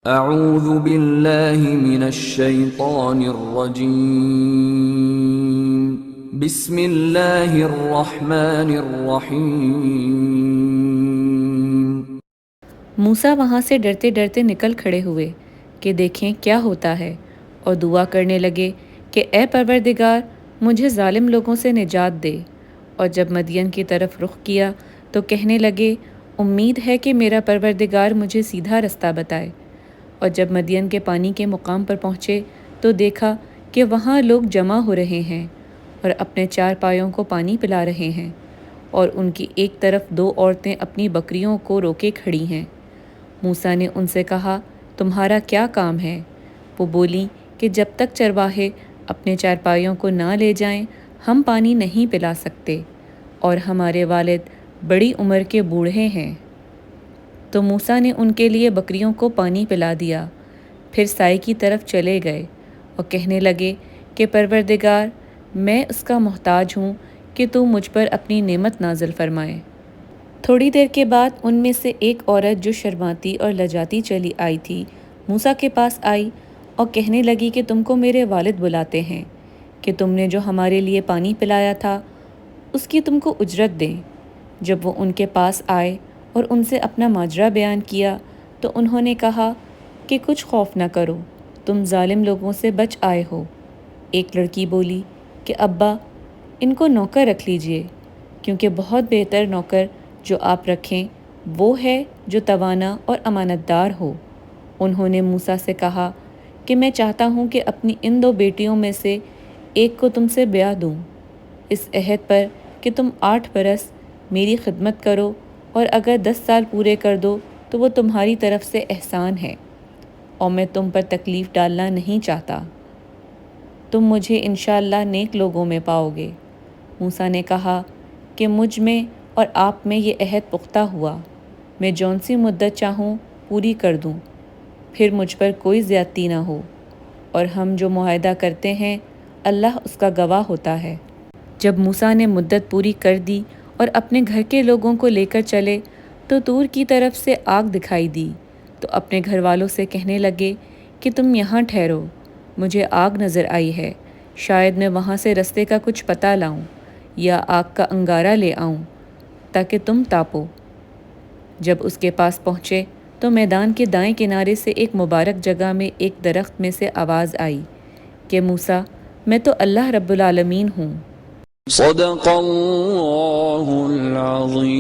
اعوذ باللہ من الشیطان الرجیم بسم اللہ الرحمن الرحیم۔ موسیٰ وہاں سے ڈرتے ڈرتے نکل کھڑے ہوئے کہ دیکھیں کیا ہوتا ہے، اور دعا کرنے لگے کہ اے پروردگار مجھے ظالم لوگوں سے نجات دے۔ اور جب مدین کی طرف رخ کیا تو کہنے لگے امید ہے کہ میرا پروردگار مجھے سیدھا رستہ بتائے۔ اور جب مدین کے پانی کے مقام پر پہنچے تو دیکھا کہ وہاں لوگ جمع ہو رہے ہیں اور اپنے چار پایوں کو پانی پلا رہے ہیں، اور ان کی ایک طرف دو عورتیں اپنی بکریوں کو روکے کھڑی ہیں۔ موسیٰ نے ان سے کہا تمہارا کیا کام ہے؟ وہ بولیں کہ جب تک چرواہے اپنے چارپائیوں کو نہ لے جائیں ہم پانی نہیں پلا سکتے، اور ہمارے والد بڑی عمر کے بوڑھے ہیں۔ تو موسیٰ نے ان کے لیے بکریوں کو پانی پلا دیا، پھر سائے کی طرف چلے گئے اور کہنے لگے کہ پروردگار میں اس کا محتاج ہوں کہ تو مجھ پر اپنی نعمت نازل فرمائے۔ تھوڑی دیر کے بعد ان میں سے ایک عورت جو شرماتی اور لجاتی چلی آئی تھی موسیٰ کے پاس آئی اور کہنے لگی کہ تم کو میرے والد بلاتے ہیں کہ تم نے جو ہمارے لیے پانی پلایا تھا اس کی تم کو اجرت دیں۔ جب وہ ان کے پاس آئے اور ان سے اپنا ماجرا بیان کیا تو انہوں نے کہا کہ کچھ خوف نہ کرو، تم ظالم لوگوں سے بچ آئے ہو۔ ایک لڑکی بولی کہ ابا ان کو نوکر رکھ لیجئے، کیونکہ بہت بہتر نوکر جو آپ رکھیں وہ ہے جو توانا اور امانت دار ہو۔ انہوں نے موسیٰ سے کہا کہ میں چاہتا ہوں کہ اپنی ان دو بیٹیوں میں سے ایک کو تم سے بیاہ دوں، اس عہد پر کہ تم 8 برس میری خدمت کرو، اور اگر 10 سال پورے کر دو تو وہ تمہاری طرف سے احسان ہے، اور میں تم پر تکلیف ڈالنا نہیں چاہتا۔ تم مجھے انشاءاللہ نیک لوگوں میں پاؤ گے۔ موسیٰ نے کہا کہ مجھ میں اور آپ میں یہ عہد پختہ ہوا، میں جون سی مدت چاہوں پوری کر دوں، پھر مجھ پر کوئی زیادتی نہ ہو، اور ہم جو معاہدہ کرتے ہیں اللہ اس کا گواہ ہوتا ہے۔ جب موسیٰ نے مدت پوری کر دی اور اپنے گھر کے لوگوں کو لے کر چلے تو طور کی طرف سے آگ دکھائی دی، تو اپنے گھر والوں سے کہنے لگے کہ تم یہاں ٹھہرو، مجھے آگ نظر آئی ہے، شاید میں وہاں سے رستے کا کچھ پتہ لاؤں یا آگ کا انگارہ لے آؤں تاکہ تم تاپو۔ جب اس کے پاس پہنچے تو میدان کے دائیں کنارے سے ایک مبارک جگہ میں ایک درخت میں سے آواز آئی کہ موسیٰ میں تو اللہ رب العالمین ہوں۔ صدق اللہ العظیم۔